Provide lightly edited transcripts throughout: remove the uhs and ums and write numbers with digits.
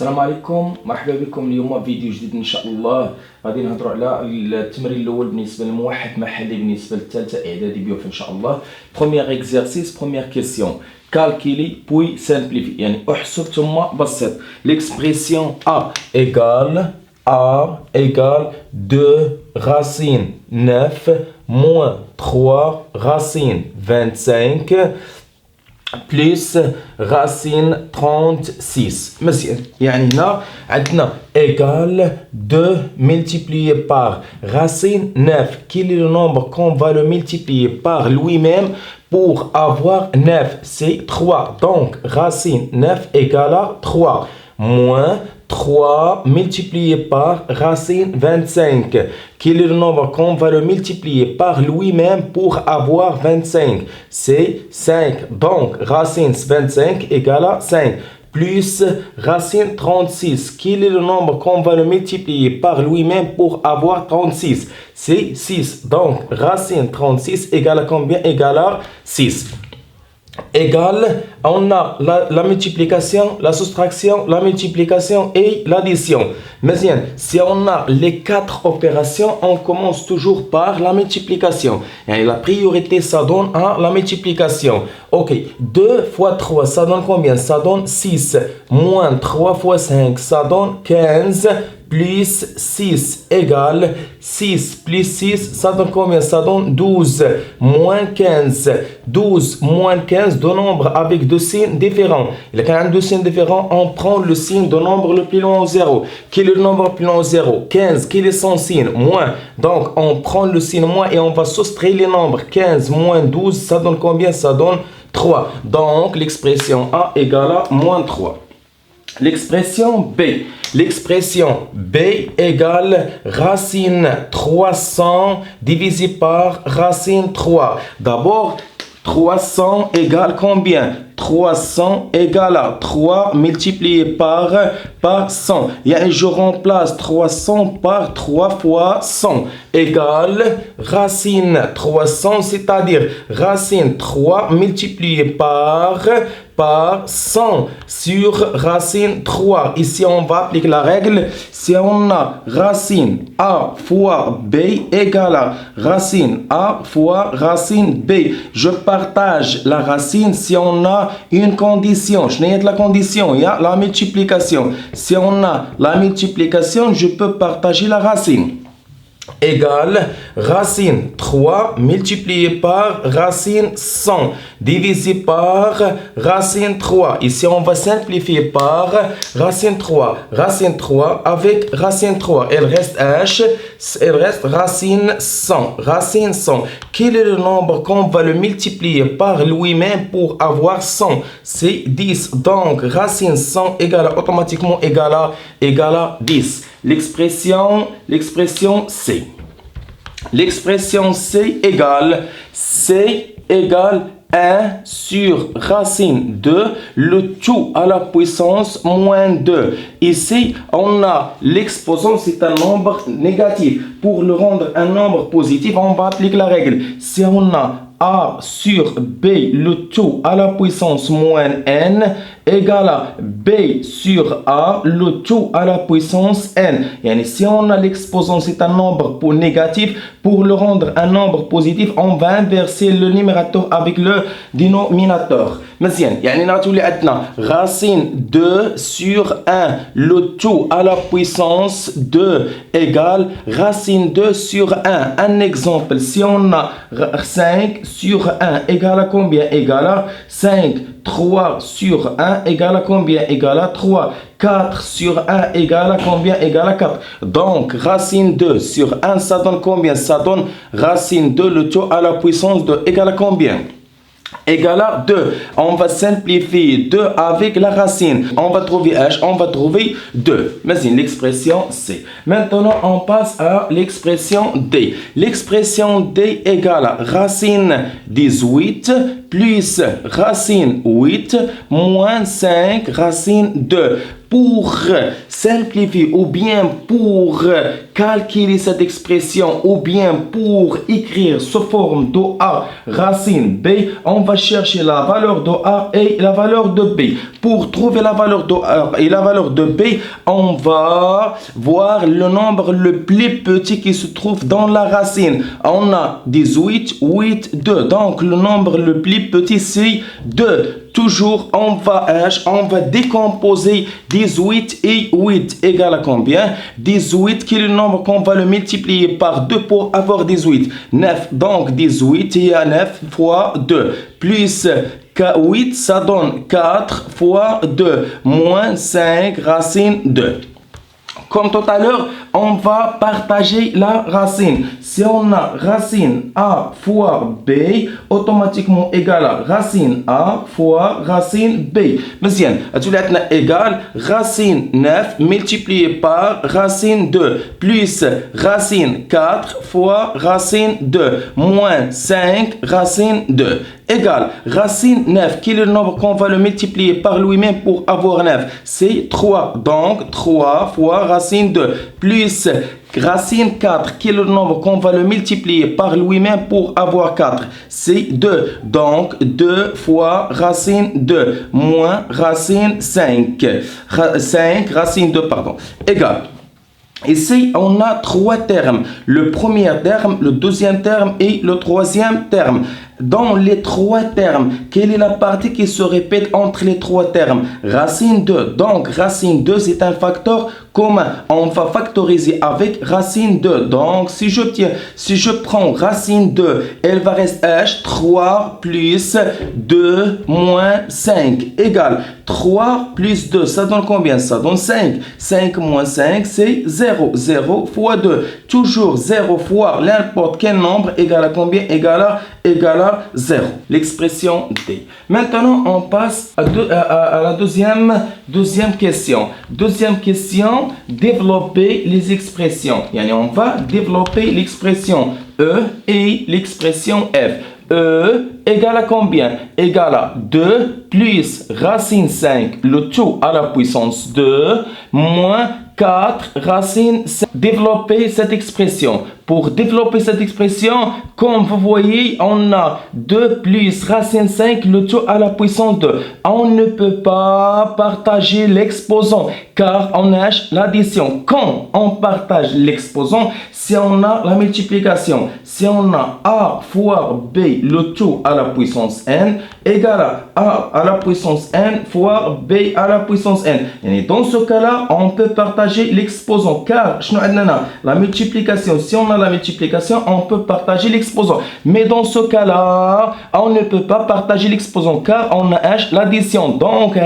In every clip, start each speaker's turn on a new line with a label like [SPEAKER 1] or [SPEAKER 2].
[SPEAKER 1] السلام عليكم، مرحبا بكم. اليوم فيديو جديد ان شاء الله. غادي نهضروا على التمرين الاول بالنسبه للموحد محلي بالنسبه للثالثه اعدادي بيوف ان شاء الله. بروميير اكزرسيس، بروميير كيسيون، كالكيلي بوي سامبليفي، يعني احسب ثم بسط. ليكسبريسيون A égale 2 racine 9 moins 3 racine 25 plus racine 36. مزيان، يعني هنا عندنا égal 2 multiplié par racine 9. Quel est le nombre qu'on va le multiplier par lui-même pour avoir 9? C'est 3. Donc racine 9 égale à 3 moins 3 multiplié par racine 25. Quel est le nombre qu'on va le multiplier par lui-même pour avoir 25? C'est 5. Donc, racine 25 égale à 5. Plus racine 36. Quel est le nombre qu'on va le multiplier par lui-même pour avoir 36? C'est 6. Donc, racine 36 égale à combien? Égale à 6. Égal, on a la multiplication, la soustraction, la multiplication et l'addition. Mais bien, si on a les 4 opérations, on commence toujours par la multiplication. Et la priorité, ça donne à la multiplication. Ok, 2 fois 3, ça donne combien? Ça donne 6. Moins 3 fois 5, ça donne 15. Plus 6 égale 6 plus 6, ça donne combien? Ça donne 12. Moins 15. 12 moins 15, deux nombres avec deux signes différents. Il y a deux signes différents, on prend le signe de nombre le plus loin au 0. Quel est le nombre le plus loin au 0? 15. Quel est son signe? Moins. Donc, on prend le signe moins et on va soustraire les nombres. 15 moins 12, ça donne combien? Ça donne 3. Donc, l'expression A égale à moins 3. L'expression B. L'expression B égale racine 300 divisé par racine 3. D'abord, 300 égale combien? 300 égale à 3 multiplié par 100. Et je remplace 300 par 3 fois 100 égale racine 300, c'est-à-dire racine 3 multiplié par 100 sur racine 3. Ici, on va appliquer la règle. Si on a racine A fois B égale à racine A fois racine B. Je partage la racine si on a une condition. Je n'ai pas la condition, il y a la multiplication. Si on a la multiplication, je peux partager la racine. Égale racine 3 multiplié par racine 100 divisé par racine 3. Ici, on va simplifier par racine 3. Racine 3 avec racine 3. Elle reste H, elle reste racine 100. Racine 100. Quel est le nombre qu'on va le multiplier par lui-même pour avoir 100? C'est 10. Donc, racine 100 égale automatiquement égale à 10. L'expression C. L'expression C égale 1 sur racine 2, le tout à la puissance moins 2. Ici, on a l'exposant, c'est un nombre négatif. Pour le rendre un nombre positif, on va appliquer la règle. Si on a A sur B, le tout à la puissance moins n, égale à B sur A, le tout à la puissance n. Et si on a l'exposant, c'est un nombre négatif. Pour le rendre un nombre positif, on va inverser le numérateur avec le dénominateur. مزيان، يعني نعطيو لي عندنا racine 2 sur 1, le tout à la puissance 2 égale racine 2 sur 1. Un exemple, si on a 5 sur 1 égale à combien? Égale à 5. 3 sur 1 égale à combien? Égale à 3. 4 sur 1 égale à combien? Égale à 4. Donc, racine 2 sur 1, ça donne combien? Ça donne racine 2, le tout à la puissance 2 égale à combien? Égale à 2. On va simplifier 2 avec la racine. On va trouver H, on va trouver 2. Mais c'est l'expression C. Maintenant, on passe à l'expression D. L'expression D égale à racine 18 plus racine 8 moins 5 racine 2 pour simplifier ou bien pour calculer cette expression ou bien pour écrire sous forme de A racine B, on va chercher la valeur de A et la valeur de B. Pour trouver la valeur de A et la valeur de B, on va voir le nombre le plus petit qui se trouve dans la racine. On a 18, 8, 2. Donc le nombre le plus petit c'est 2. Toujours, on va décomposer 18 et 8 égale à combien? 18 qui est le nombre qu'on va le multiplier par 2 pour avoir 18. 9, donc 18, il y a 9 fois 2. Plus 8, ça donne 4 fois 2. Moins 5 racine 2. Comme tout à l'heure, on va partager la racine. Si on a racine A fois B, automatiquement égal à racine A fois racine B. Maintenant, tu l'as égal racine 9 multiplié par racine 2 plus racine 4 fois racine 2 moins 5 racine 2 égale racine 9 qui est le nombre qu'on va le multiplier par lui-même pour avoir 9. C'est 3. Donc 3 fois racine 2 plus racine 4 qui est le nombre qu'on va le multiplier par lui-même pour avoir 4. C'est 2. Donc 2 fois racine 2 moins racine 5. 5 racine 2 pardon. Égale. Ici, on a 3 termes. Le premier terme, le deuxième terme et le troisième terme. Dans les 3 termes, quelle est la partie qui se répète entre les 3 termes? Racine 2. Donc, racine 2, c'est un facteur commun. On va factoriser avec racine 2. Donc, si je prends racine 2, elle va rester H, 3 plus 2 moins 5 égale 3 plus 2. Ça donne combien? Ça donne 5. 5 moins 5, c'est 0. 0 fois 2. Toujours 0 fois n'importe quel nombre égale à combien? Égale à 0. L'expression D. Maintenant, on passe à la deuxième question. Deuxième question, développer les expressions. On va développer l'expression E et l'expression F. E égale à combien? Égale à 2 plus racine 5, le tout à la puissance 2, moins 4 racine 5. Développer cette expression. Pour développer cette expression, comme vous voyez, on a 2 plus racine 5, le tout à la puissance 2. On ne peut pas partager l'exposant car on a l'addition. Quand on partage l'exposant, si on a la multiplication, si on a A fois B, le tout à la puissance n, égale à A à la puissance n fois B à la puissance n. Et dans ce cas-là, on peut partager l'exposant car la multiplication, si on a la multiplication, on peut partager l'exposant. Mais dans ce cas-là, on ne peut pas partager l'exposant car on a l'addition. Donc,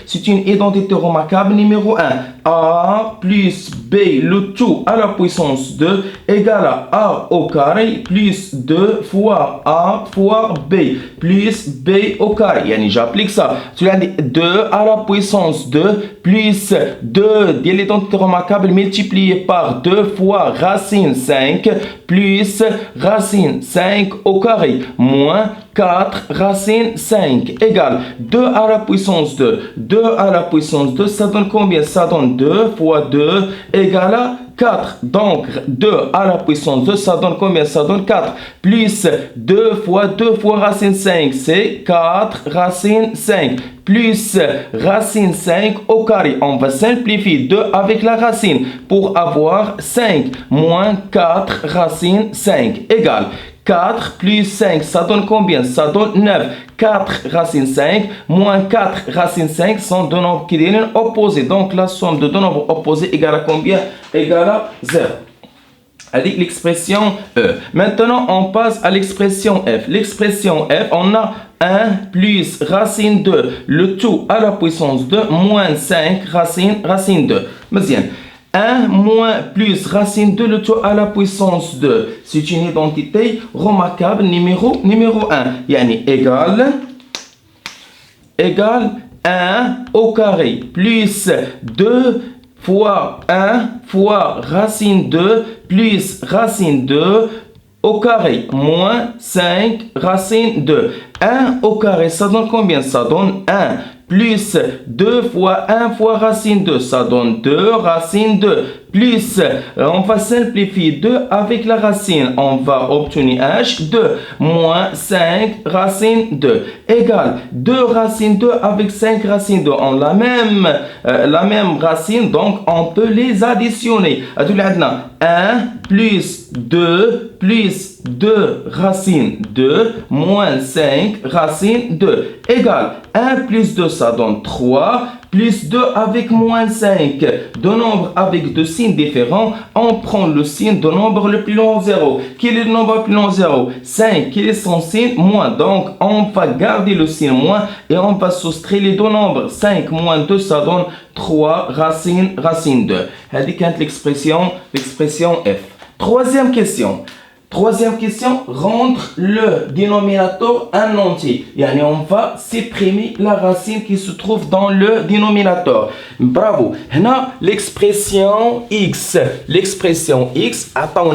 [SPEAKER 1] c'est une identité remarquable numéro 1. A plus B, le tout à la puissance 2, égale à A au carré plus 2 fois A fois B plus B au carré. J'applique ça. Tu as dit 2 à la puissance 2 plus 2 de l'identité remarquable multiplié par 2 fois racine 5 plus racine 5 au carré moins 4 racine 5 égale 2 à la puissance 2. 2 à la puissance 2, ça donne combien? Ça donne 2 fois 2 égale à 4. Donc, 2 à la puissance 2, ça donne combien? Ça donne 4. Plus 2 fois racine 5, c'est 4 racine 5. Plus racine 5 au carré. On va simplifier 2 avec la racine pour avoir 5 moins 4 racine 5 égale 4 plus 5, ça donne combien? Ça donne 9. 4 racine 5 moins 4 racine 5 sont deux nombres qui deviennent opposés. Donc la somme de deux nombres opposés égale à combien? Égale à 0. Avec l'expression E. Maintenant, on passe à l'expression F. L'expression F, on a 1 plus racine 2, le tout à la puissance 2, moins 5 racine 2. Bien. 1 moins plus racine 2, le tout à la puissance 2. C'est une identité remarquable numéro 1. Égale 1 au carré plus 2 fois 1 fois racine 2 plus racine 2 au carré moins 5 racine 2. 1 au carré, ça donne combien? Ça donne 1 plus 2 fois 1 fois racine 2, ça donne 2 racine 2. Plus, on va simplifier 2 avec la racine, on va obtenir h, 2 moins 5 racine 2 égale 2 racine 2 avec 5 racine 2. On a la même racine, donc on peut les additionner. 1 plus 2 plus 2 racine 2 moins 5 racine 2 égale 1 plus 2, ça donne 3. Plus 2 avec moins 5. Deux nombres avec deux signes différents, on prend le signe de nombre le plus long 0. Quel est le nombre le plus long 0? 5. Quel est son signe? Moins. Donc, on va garder le signe moins et on va soustraire les deux nombres. 5 moins 2, ça donne 3 racine 2. C'est l'expression F. Troisième question, rendre le dénominateur un entier. Yani on va supprimer la racine qui se trouve dans le dénominateur. Bravo. Là, l'expression x, attends,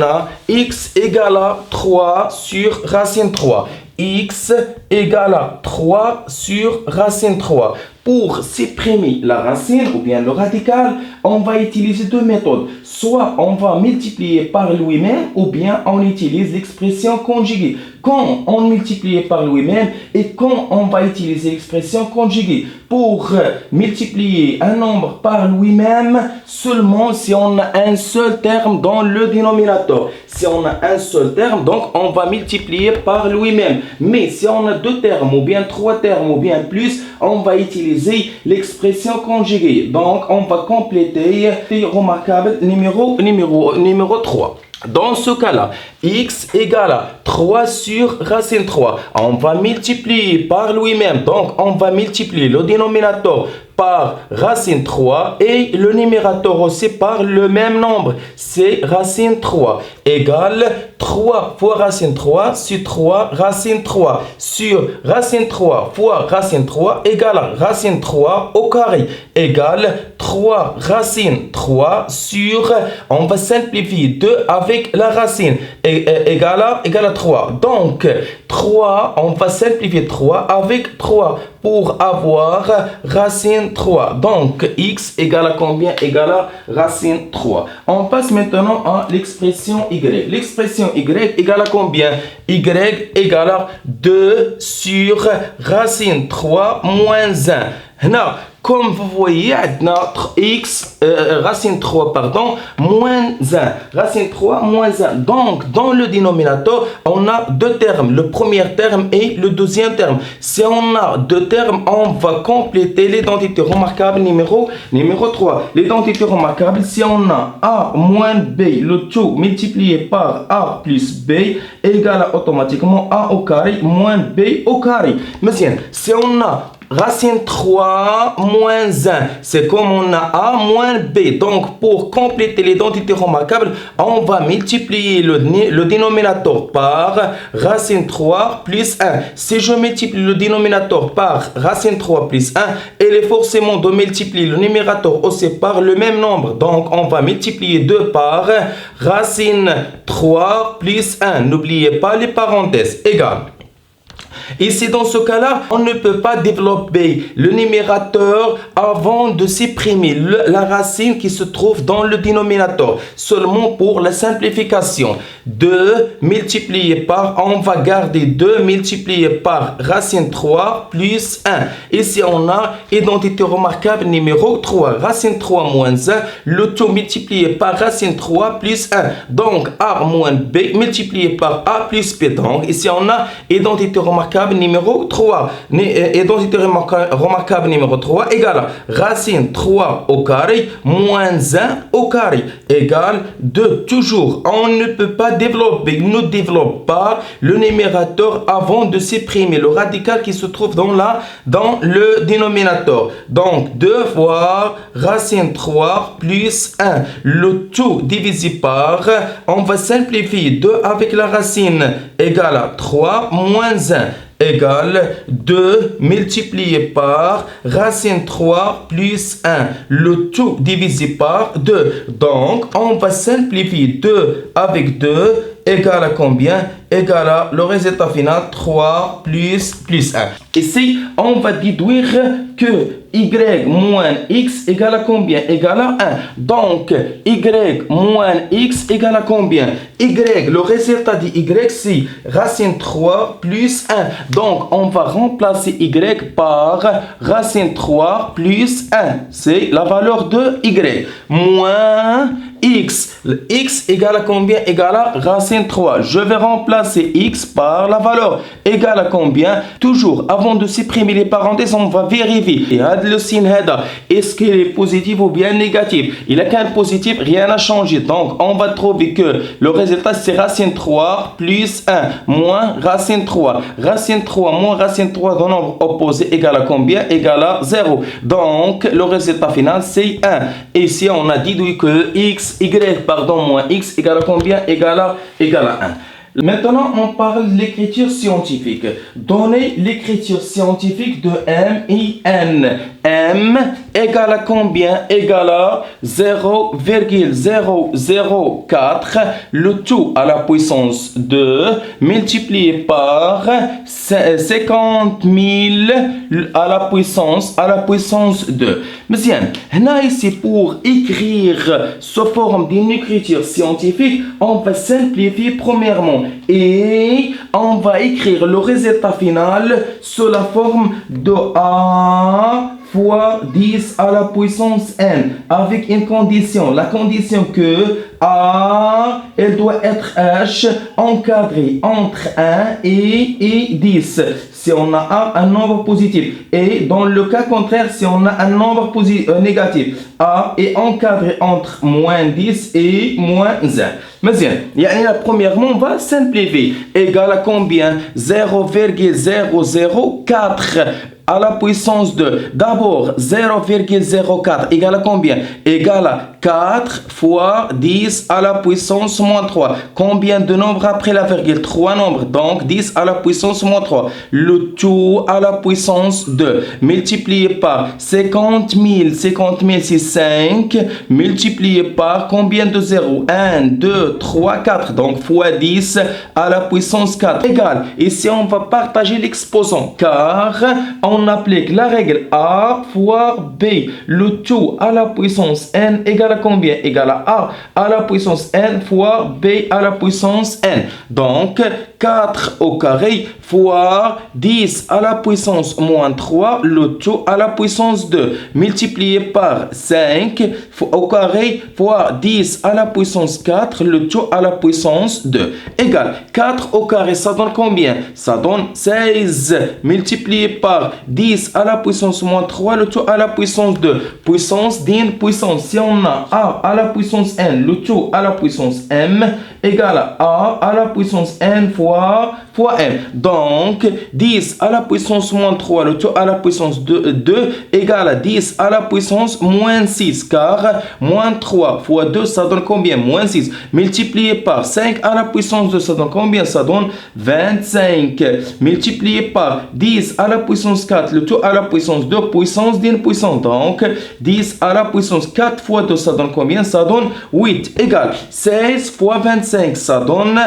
[SPEAKER 1] x égale à 3 sur racine 3. X égale à 3 sur racine 3. Pour supprimer la racine ou bien le radical, on va utiliser deux méthodes. Soit on va multiplier par lui-même ou bien on utilise l'expression conjuguée. Quand on multiplie par lui-même et quand on va utiliser l'expression conjuguée. Pour multiplier un nombre par lui-même seulement si on a un seul terme dans le dénominateur. Si on a un seul terme, donc on va multiplier par lui-même. Mais si on a deux termes ou bien trois termes ou bien plus, on va utiliser l'expression conjuguée. Donc on va compléter le remarquable numéro 3. Dans ce cas-là, x égale à 3 sur racine 3. On va multiplier par lui-même. Donc, on va multiplier le dénominateur par racine 3 et le numérateur aussi par le même nombre. C'est racine 3 égale 3 fois racine 3 sur 3 racine 3 sur racine 3 fois racine 3 égale racine 3 au carré égale 3 racine 3 sur, on va simplifier 2 avec la racine égale à 3. Donc 3, on va simplifier 3 avec 3 pour avoir racine 3. Donc, x égale à combien? Égale à racine 3. On passe maintenant à l'expression y. L'expression y égale à combien? Y égale à 2 sur racine 3 moins 1. Là, comme vous voyez, notre x, racine 3, moins 1. Racine 3, moins 1. Donc, dans le dénominateur, on a deux termes. Le premier terme et le deuxième terme. Si on a deux termes, on va compléter l'identité remarquable numéro 3. L'identité remarquable, si on a a moins b, le tout multiplié par a plus b, égale automatiquement a au carré moins b au carré. Mais si on a racine 3 moins 1, c'est comme on a a moins b. Donc, pour compléter l'identité remarquable, on va multiplier le dénominateur par racine 3 plus 1. Si je multiplie le dénominateur par racine 3 plus 1, il est forcément de multiplier le numérateur aussi par le même nombre. Donc, on va multiplier 2 par racine 3 plus 1. N'oubliez pas les parenthèses. Égal. Ici, dans ce cas-là, on ne peut pas développer le numérateur avant de supprimer la racine qui se trouve dans le dénominateur. Seulement pour la simplification. 2 multiplié par, on va garder 2 multiplié par racine 3 plus 1. Ici, on a identité remarquable numéro 3. Racine 3 moins 1. Le tout multiplié par racine 3 plus 1. Donc, a moins b multiplié par a plus b. Donc, ici, on a identité remarquable numéro 3. Identité remarquable numéro 3 égale racine 3 au carré moins 1 au carré égale 2. Toujours, on ne peut pas développer, ne développe pas le numérateur avant de supprimer le radical qui se trouve dans le dénominateur. Donc, 2 fois racine 3 plus 1. Le tout divisé par, on va simplifier 2 avec la racine égale à 3 moins 1. Égale 2 multiplié par racine 3 plus 1. Le tout divisé par 2. Donc, on va simplifier 2 avec 2 égale à combien? Égale à le résultat final 3 plus 1. Ici, on va déduire que y moins x égale à combien? Égale à 1. Donc, y moins x égale à combien? Y, le résultat de y, c'est racine 3 plus 1. Donc, on va remplacer y par racine 3 plus 1. C'est la valeur de y. Moins x. X égale à combien? Égale à racine 3. Je vais remplacer x par la valeur égale à combien? Toujours, avant de supprimer les parenthèses, on va vérifier. Et le signe est-ce qu'il est positif ou bien négatif? Il est qu'un positif, rien n'a changé. Donc, on va trouver que le résultat, c'est racine 3 plus 1 moins racine 3. Racine 3 moins racine 3 dans nombre opposé égale à combien? Égale à 0. Donc, le résultat final, c'est 1. Ici, on a déduit que moins x égale à combien? Égale à 1. Maintenant, on parle de l'écriture scientifique. Donnez l'écriture scientifique de M et N. M égale à combien? Égale à 0,004, le tout à la puissance 2, multiplié par 50 000 à la puissance 2. Mais bien, ici, pour écrire sous forme d'une écriture scientifique, on va simplifier premièrement. Et on va écrire le résultat final sous la forme de A fois 10 à la puissance n, avec une condition. La condition que A, elle doit être H encadré entre 1 et 10. Si on a A, un nombre positif. Et dans le cas contraire, si on a un nombre négatif, A est encadré entre moins 10 et moins 1. Mais bien, premièrement, on va simplifier. Égal à combien? 0,004 à la puissance 2. D'abord, 0,04 égale à combien? Égale à 4 fois 10 à la puissance moins 3. Combien de nombres après la virgule? 3 nombres. Donc, 10 à la puissance moins 3. Le tout à la puissance 2. Multiplié par 50 000. 50 000, c'est 5. Multiplié par combien de 0? 1, 2, 3, 4. Donc, fois 10 à la puissance 4. Égal. Ici, on va partager l'exposant. Car on applique la règle A fois B. Le tout à la puissance n égale à combien? Égale à A la puissance n fois B à la puissance n. Donc, 4 au carré fois 10 à la puissance moins 3, le tout à la puissance 2, multiplié par 5 au carré fois 10 à la puissance 4, le tout à la puissance 2, égale 4 au carré, ça donne combien? Ça donne 16, multiplié par 10 à la puissance moins 3, le tout à la puissance 2, puissance d'une puissance. Si on a A à la puissance n, le tout à la puissance m, égale à A à la puissance n fois m. Donc, 10 à la puissance moins 3, le tout à la puissance 2 égale à 10 à la puissance moins 6. Car moins 3 fois 2, ça donne combien? Moins 6. Multiplié par 5 à la puissance 2, ça donne combien? Ça donne 25. Multiplié par 10 à la puissance 4, le tout à la puissance 2, puissance d'une puissance. Donc, 10 à la puissance 4 fois 2, ça donne combien? Ça donne 8. Égale 16 fois 25, ça donne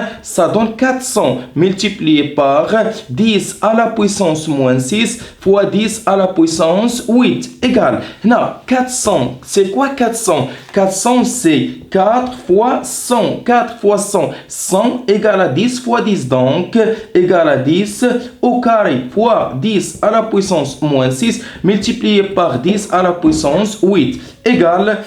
[SPEAKER 1] 400. Multiplié par 10 à la puissance moins 6 fois 10 à la puissance 8 égale. Non, 400, c'est quoi 400? 400, c'est 4 fois 100. 4 fois 100. 100 égale à 10 fois 10. Donc, égale à 10 au carré fois 10 à la puissance moins 6 multiplié par 10 à la puissance 8 égale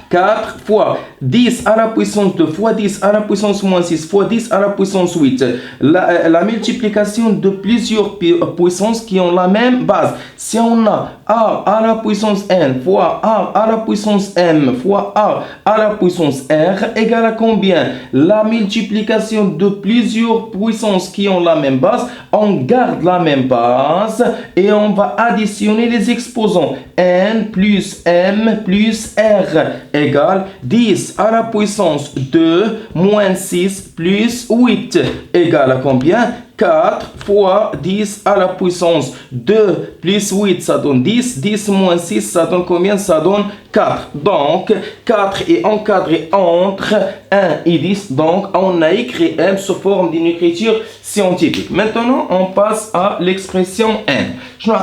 [SPEAKER 1] 4 fois 10 à la puissance 2 fois 10 à la puissance moins 6 fois 10 à la puissance 8. La multiplication de plusieurs puissances qui ont la même base. Si on a A à la puissance n fois A à la puissance m fois A à la puissance r égale à combien? La multiplication de plusieurs puissances qui ont la même base, on garde la même base et on va additionner les exposants. N plus m plus r égale 10 à la puissance 2 moins 6 plus 8 égale à combien? 4 fois 10 à la puissance 2 plus 8, ça donne 10. 10 moins 6, ça donne combien? Ça donne 4. Donc, 4 est encadré entre 1 et 10. Donc, on a écrit M sous forme d'une écriture scientifique. Maintenant, on passe à l'expression N.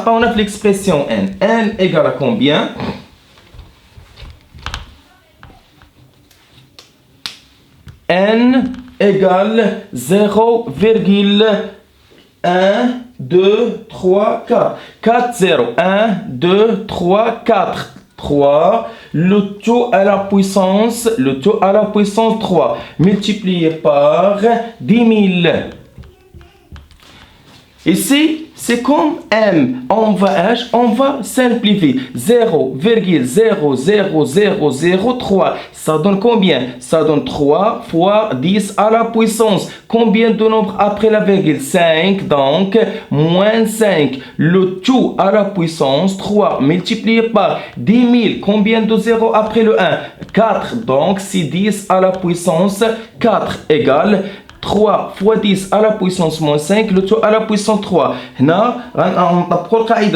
[SPEAKER 1] On a l'expression N. N égale à combien? N égale 0,1, 2, 3, 4. 4, 0. 1, 2, 3, 4. 3. Le tout à la puissance 3 multiplié par 10 000. Ici, c'est comme M. On va simplifier. 0,00003. Ça donne combien? Ça donne 3 fois 10 à la puissance. Combien de nombres après la virgule? 5. Donc, moins 5. Le tout à la puissance 3 multiplié par 10 000. Combien de 0 après le 1? 4. Donc, c'est 10 à la puissance 4 égale 3 fois 10 à la puissance moins 5, le tout à la puissance 3.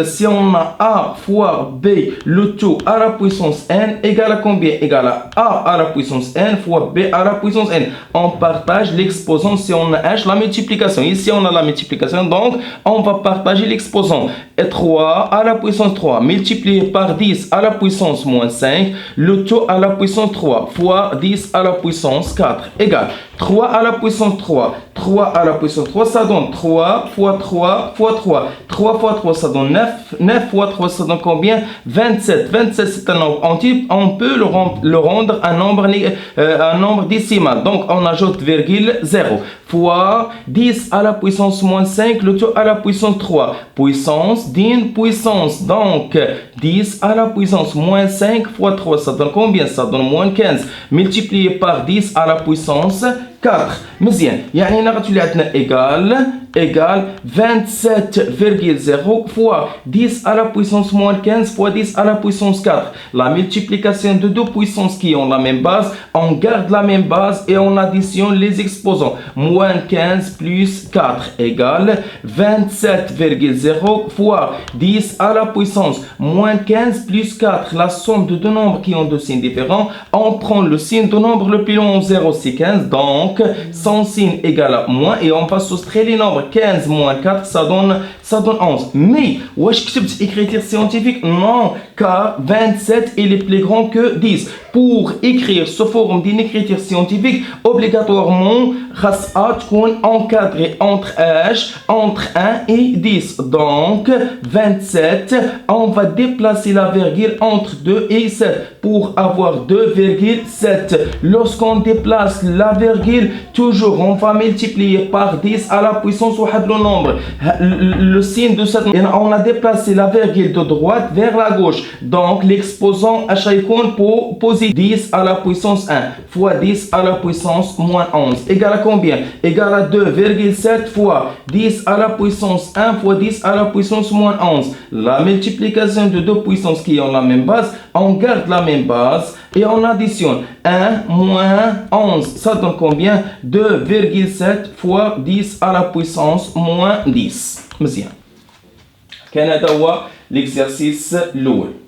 [SPEAKER 1] Si on a A fois B, le tout à la puissance N égale à combien? Égale à A à la puissance N fois B à la puissance N. On partage l'exposant si on a H, la multiplication. Ici, on a la multiplication, donc on va partager l'exposant. Et 3 à la puissance 3 multiplié par 10 à la puissance moins 5, le tout à la puissance 3 fois 10 à la puissance 4 égale 3 à la puissance 3. 3 à la puissance 3, ça donne 3 fois 3 fois 3. 3 fois 3, ça donne 9. 9 fois 3, ça donne combien? 27. 27, c'est un nombre entier. On peut le rendre un nombre décimal. Donc, on ajoute virgule 0 fois 10 à la puissance moins 5, le tout à la puissance 3. Puissance d'une puissance. Donc, 10 à la puissance moins 5 fois 3, ça donne combien? Ça donne moins 15. Multiplié par 10 à la puissance 4. مزيان يعني هنا غتولي عندنا égal 27,0 fois 10 à la puissance moins 15 fois 10 à la puissance 4. La multiplication de deux puissances qui ont la même base, on garde la même base et on additionne les exposants. Moins 15 plus 4 égale 27,0 fois 10 à la puissance moins 15 plus 4. La somme de deux nombres qui ont deux signes différents, on prend le signe de nombre le plus long 0, c'est 15. Donc, son signe égale à moins et on va soustraire les nombres. 15 moins 4, ça donne 11. Mais, wesh كتبت écriture scientifique? Non, car 27 il est plus grand que 10. Pour écrire sous forme d'une écriture scientifique, obligatoirement, خاص تكون encadré entre 1 et 10. Donc, 27, on va déplacer la virgule entre 2 et 7 pour avoir 2,7. Lorsqu'on déplace la virgule, toujours on va multiplier par 10 à la puissance le nombre. Le signe de cette... On a déplacé la virgule de droite vers la gauche. Donc, l'exposant à chaque pour poser 10 à la puissance 1 fois 10 à la puissance moins 11. Égale à combien? Égale à 2,7 fois 10 à la puissance 1 fois 10 à la puissance moins 11. La multiplication de deux puissances qui ont la même base, on garde la même base et on additionne 1 moins 11. Ça donne combien? 2,7 fois 10 à la puissance moins 10. مزيان. كان هذا هو l'exercice الأول.